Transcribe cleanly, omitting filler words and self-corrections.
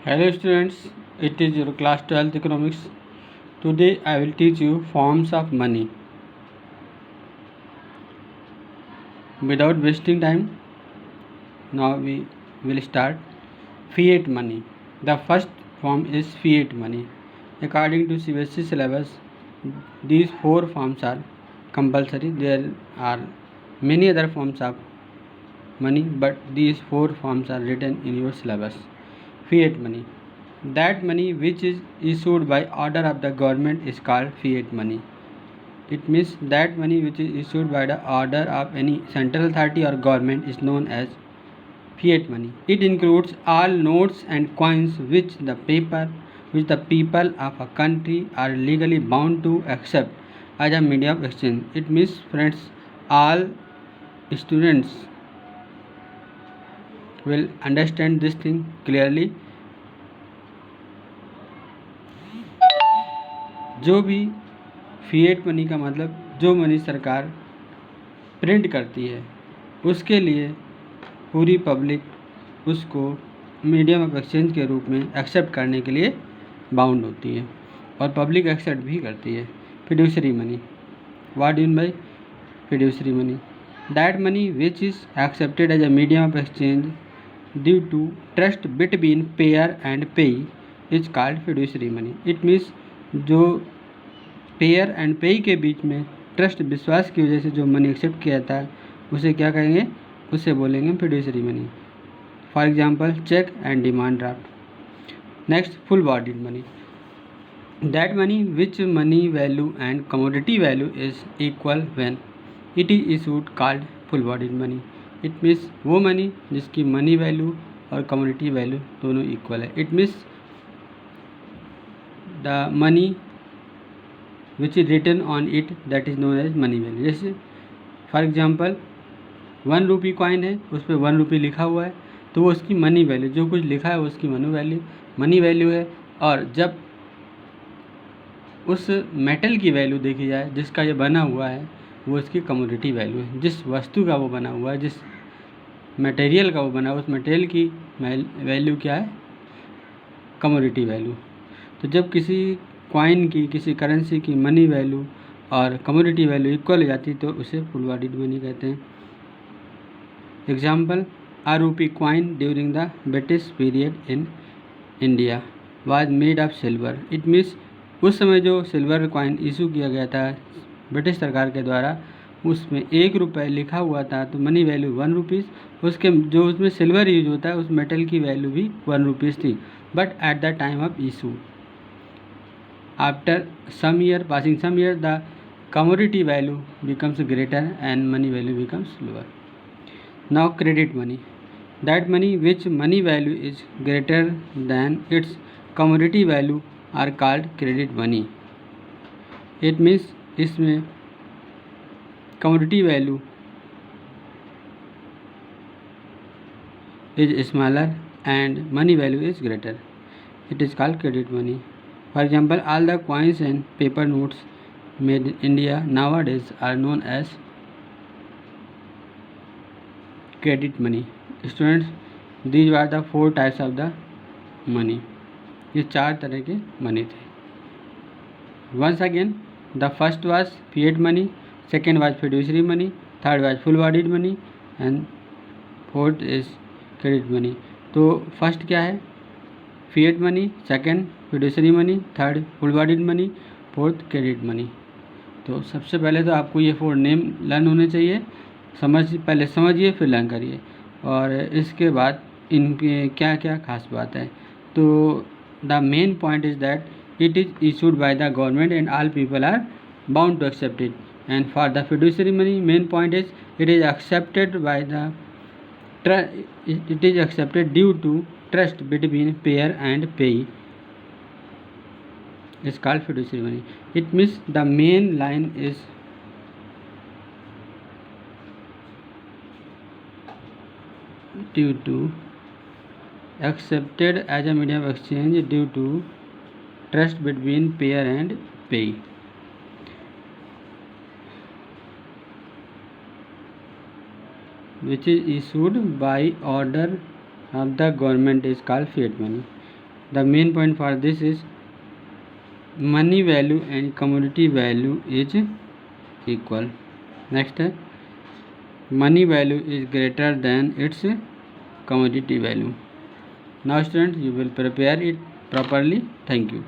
Hello students, it is your class 12th economics. Today I will teach you forms of money. Without wasting time, now we will start. Fiat money. The first form is fiat money. According to CBSE syllabus, these four forms are compulsory. There are many other forms of money, but these four forms are written in your syllabus. Fiat money. That money which is issued by order of the government is called fiat money. It means that money which is issued by the order of any central authority or government is known as fiat money. It includes all notes and coins which the people of a country are legally bound to accept as a medium of exchange. It means, friends, all students will understand this thing clearly. जो भी fiat money का मतलब जो money सरकार print करती है उसके लिए पूरी पब्लिक उसको मीडियम ऑफ एक्सचेंज के रूप में एक्सेप्ट करने के लिए बाउंड होती है और पब्लिक एक्सेप्ट भी करती है। Fiduciary money, what do mean by fiduciary money? That money which is accepted as a medium of exchange due to trust between payer and payee is called fiduciary money. It means जो payer and payee के बीच में trust विश्वास की वजह से जो money accept किया था उसे क्या कहेंगे? उसे बोलेंगे fiduciary money. For example cheque and demand draft. Next, full bodied money. That money which money value and commodity value is equal when it is issued called full bodied money. It means वो money जिसकी money value और commodity value दोनों equal है। It means the money which is written on it that is known as money value. जैसे for example 1 rupee coin है, उस पर 1 रुपी लिखा हुआ है तो वो उसकी मनी वैल्यू, जो कुछ लिखा है उसकी मनी वैल्यू है। और जब उस मेटल की वैल्यू देखी जाए जिसका ये बना हुआ है वो इसकी कमोडिटी वैल्यू है। जिस वस्तु का वो बना हुआ है, जिस मटेरियल का वो बना हुआ है, उस मटेरियल की वैल्यू क्या है? Commodity value. तो जब किसी कॉइन की, किसी करेंसी की मनी वैल्यू और कमोडिटी वैल्यू इक्वल हो जाती तो उसे फुल बॉडीड मनी कहते हैं। एग्जाम्पल, आ रूपी coin during the British period in India was made of silver. It means उस समय जो सिल्वर कॉइन इशू किया गया था ब्रिटिश सरकार के द्वारा, उसमें 1 रुपये लिखा हुआ था तो मनी वैल्यू 1 रुपीज़। उसके जो उसमें सिल्वर यूज होता है उस मेटल की वैल्यू भी 1 रुपीज़ थी। But at the time of issue, after some year, passing some year, the commodity value becomes greater and money value becomes lower. Now credit money. That money which money value is greater than its commodity value are called credit money. It means इसमें commodity value is smaller and money value is greater. It is called credit money. For example, all the coins and paper notes made in India nowadays are known as credit money. Students, these were the 4 types of the money. ये 4 तरह के money थे। Once again, the first was fiat money, second was fiduciary money, third was full bodied money and fourth is credit money. तो first क्या है? Fiat money, second fiduciary money, third full bodied money, fourth credit money. तो सबसे पहले तो आपको ये 4 name learn होने चाहिए। पहले समझिए फिर लर्न करिए और इसके बाद इनके क्या क्या खास बात है। तो the main point is that it is issued by the government and all people are bound to accept it. And for the fiduciary money main point is it is accepted by the it is accepted due to trust between payer and payee is called fiduciary money. It means the main line is due to accepted as a medium of exchange due to trust between payer and payee. Which is issued by order of the government is called fiat money. The main point for this is money value and commodity value is equal. Next है money value is greater than its commodity value. Now students, you will prepare it properly. Thank you.